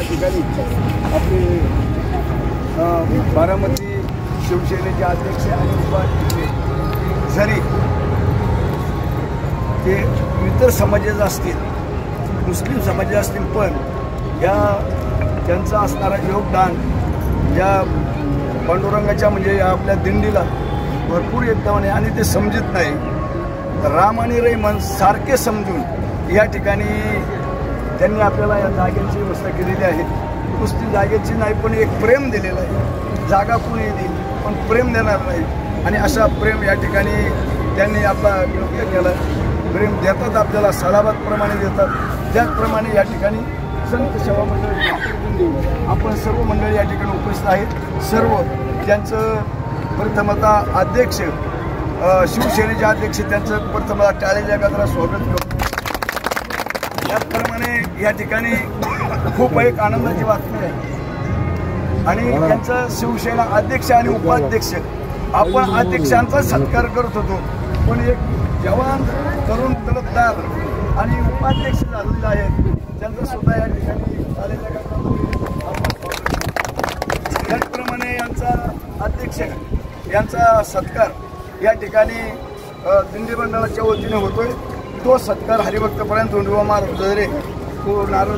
ठिकाणी आपले बारामती शिवसेनेचे अध्यक्ष आणि उपाध्यक्ष जरी ते इतर समाजाचे असतील, मुस्लिम समाजाचे असतील, पण या त्यांचं असणारं योगदान या पांडुरंगाच्या म्हणजे आपल्या दिंडीला भरपूर योगदान आहे आणि ते समजत नाही. राम आणि रहीमन सारखे समजून या ठिकाणी त्यांनी आपल्याला या जागेची व्यवस्था केलेली आहे. नुसती जागेची नाही पण एक प्रेम दिलेलं आहे. जागा कोणी देईल पण प्रेम देणार नाही आणि अशा प्रेम या ठिकाणी त्यांनी आपला योग्य केलं. प्रेम देतात आपल्याला, सलाबतप्रमाणे देतात. त्याचप्रमाणे या ठिकाणी संत सेवा मंडळ आपण सर्व मंडळी या ठिकाणी उपस्थित आहेत. सर्व त्यांचं प्रथमतः अध्यक्ष शिवसेनेचे अध्यक्ष त्यांचं प्रथमतः टाळेच्या गजरात स्वागत करतो. त्याचप्रमाणे या ठिकाणी खूप एक आनंदाची बातमी आहे आणि त्यांचं शिवसेना अध्यक्ष आणि उपाध्यक्ष आपण अध्यक्षांचा सत्कार करत होतो, पण एक जवान तरुण तलबदार आणि उपाध्यक्ष झालेले आहेत त्यांचं सुद्धा या ठिकाणी टाळेच्या गजरात. त्याचप्रमाणे यांचा अध्यक्ष यांचा सत्कार या ठिकाणी दिंडी मंडळाच्या वतीने होतोय. तो सत्कार हरिभक्तपर्यंत धोंडोबा महाराज तो नारळ